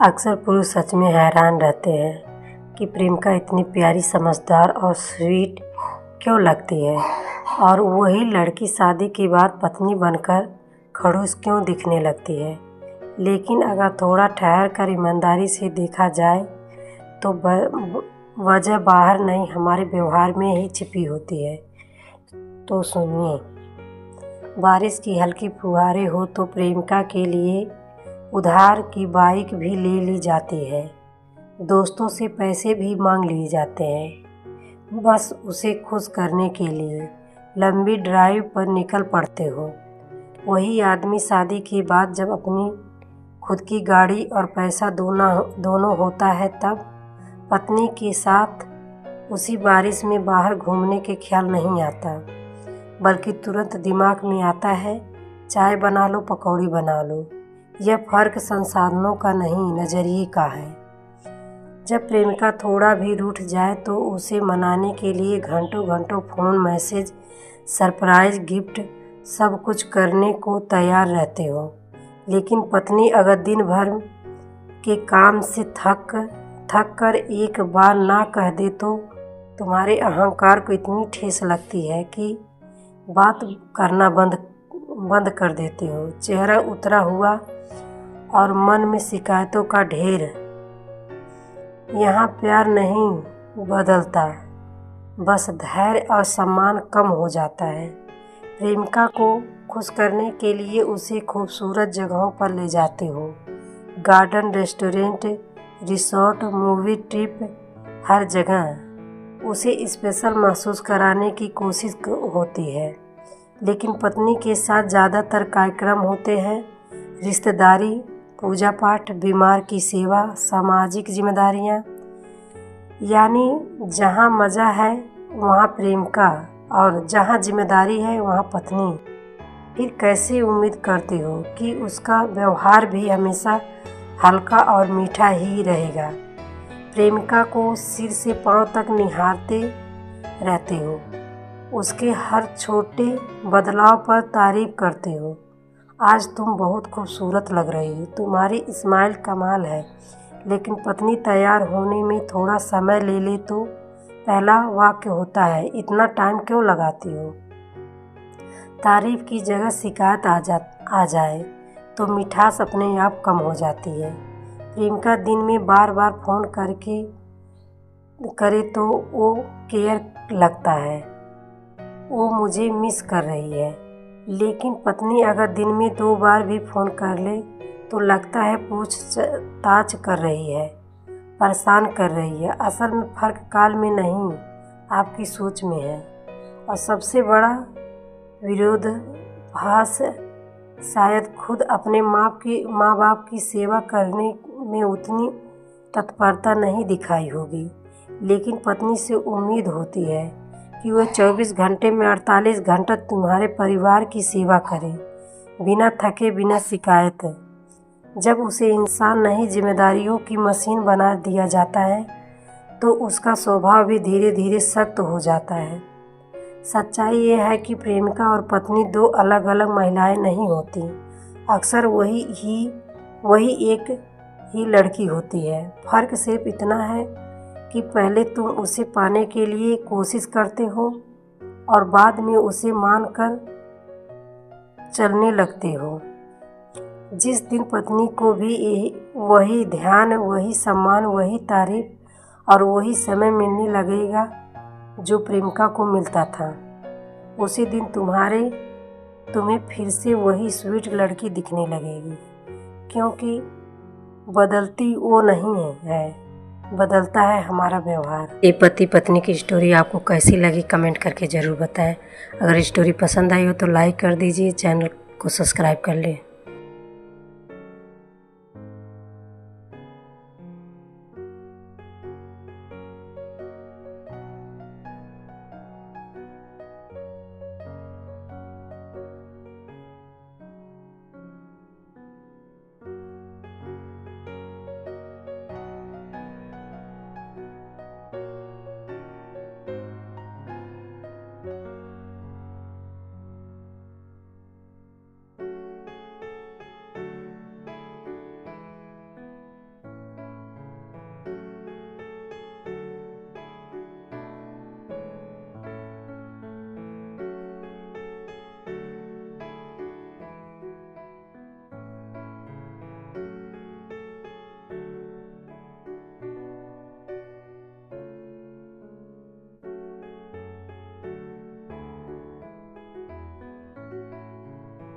अक्सर पुरुष सच में हैरान रहते हैं कि प्रेमिका इतनी प्यारी, समझदार और स्वीट क्यों लगती है, और वही लड़की शादी के बाद पत्नी बनकर खड़ूस क्यों दिखने लगती है। लेकिन अगर थोड़ा ठहर कर ईमानदारी से देखा जाए तो वजह बाहर नहीं, हमारे व्यवहार में ही छिपी होती है। तो सुनिए, बारिश की हल्की फुहारें हो तो प्रेमिका के लिए उधार की बाइक भी ले ली जाती है, दोस्तों से पैसे भी मांग लिए जाते हैं, बस उसे खुश करने के लिए लंबी ड्राइव पर निकल पड़ते हो। वही आदमी शादी के बाद जब अपनी खुद की गाड़ी और पैसा दोनों होता है, तब पत्नी के साथ उसी बारिश में बाहर घूमने के ख्याल नहीं आता, बल्कि तुरंत दिमाग में आता है चाय बना लो, पकौड़ी बना लो। यह फ़र्क संसाधनों का नहीं, नज़रिए का है। जब प्रेमिका थोड़ा भी रूठ जाए तो उसे मनाने के लिए घंटों घंटों फ़ोन, मैसेज, सरप्राइज़ गिफ्ट सब कुछ करने को तैयार रहते हो। लेकिन पत्नी अगर दिन भर के काम से थक कर एक बार ना कह दे तो तुम्हारे अहंकार को इतनी ठेस लगती है कि बात करना बंद कर देते हो। चेहरा उतरा हुआ और मन में शिकायतों का ढेर। यहाँ प्यार नहीं बदलता, बस धैर्य और सम्मान कम हो जाता है। प्रेमिका को खुश करने के लिए उसे खूबसूरत जगहों पर ले जाते हो, garden, restaurant, resort, movie trip, हर जगह उसे स्पेशल महसूस कराने की कोशिश होती है। लेकिन पत्नी के साथ ज़्यादातर कार्यक्रम होते हैं रिश्तेदारी, पूजा पाठ, बीमार की सेवा, सामाजिक जिम्मेदारियाँ। यानी जहाँ मज़ा है वहाँ प्रेमिका और जहाँ जिम्मेदारी है वहाँ पत्नी। फिर कैसे उम्मीद करते हो कि उसका व्यवहार भी हमेशा हल्का और मीठा ही रहेगा। प्रेमिका को सिर से पांव तक निहारते रहते हो, उसके हर छोटे बदलाव पर तारीफ करते हो। आज तुम बहुत खूबसूरत लग रही हो, तुम्हारी स्माइल कमाल है। लेकिन पत्नी तैयार होने में थोड़ा समय ले ले तो पहला वाक्य होता है, इतना टाइम क्यों लगाती हो। तारीफ की जगह शिकायत आ जाए तो मिठास अपने आप कम हो जाती है। प्रेमिका दिन में बार बार फ़ोन करे तो वो केयर लगता है, वो मुझे मिस कर रही है। लेकिन पत्नी अगर दिन में 2 बार भी फ़ोन कर ले तो लगता है पूछताछ कर रही है, परेशान कर रही है। असल में फ़र्क काल में नहीं, आपकी सोच में है। और सबसे बड़ा विरोधाभास, शायद खुद अपने माँ बाप की सेवा करने में उतनी तत्परता नहीं दिखाई होगी, लेकिन पत्नी से उम्मीद होती है कि वह 24 घंटे में 48 घंटा तुम्हारे परिवार की सेवा करे, बिना थके, बिना शिकायत। जब उसे इंसान नहीं, जिम्मेदारियों की मशीन बना दिया जाता है तो उसका स्वभाव भी धीरे धीरे सख्त हो जाता है। सच्चाई ये है कि प्रेमिका और पत्नी 2 अलग अलग महिलाएं नहीं होती, अक्सर वही एक ही लड़की होती है। फ़र्क सिर्फ इतना है कि पहले तुम उसे पाने के लिए कोशिश करते हो और बाद में उसे मानकर चलने लगते हो। जिस दिन पत्नी को भी वही ध्यान, वही सम्मान, वही तारीफ और वही समय मिलने लगेगा जो प्रेमिका को मिलता था, उसी दिन तुम्हें फिर से वही स्वीट लड़की दिखने लगेगी। क्योंकि बदलती वो नहीं है, बदलता है हमारा व्यवहार। ये पति पत्नी की स्टोरी आपको कैसी लगी कमेंट करके ज़रूर बताएं। अगर स्टोरी पसंद आई हो तो लाइक कर दीजिए, चैनल को सब्सक्राइब कर लें।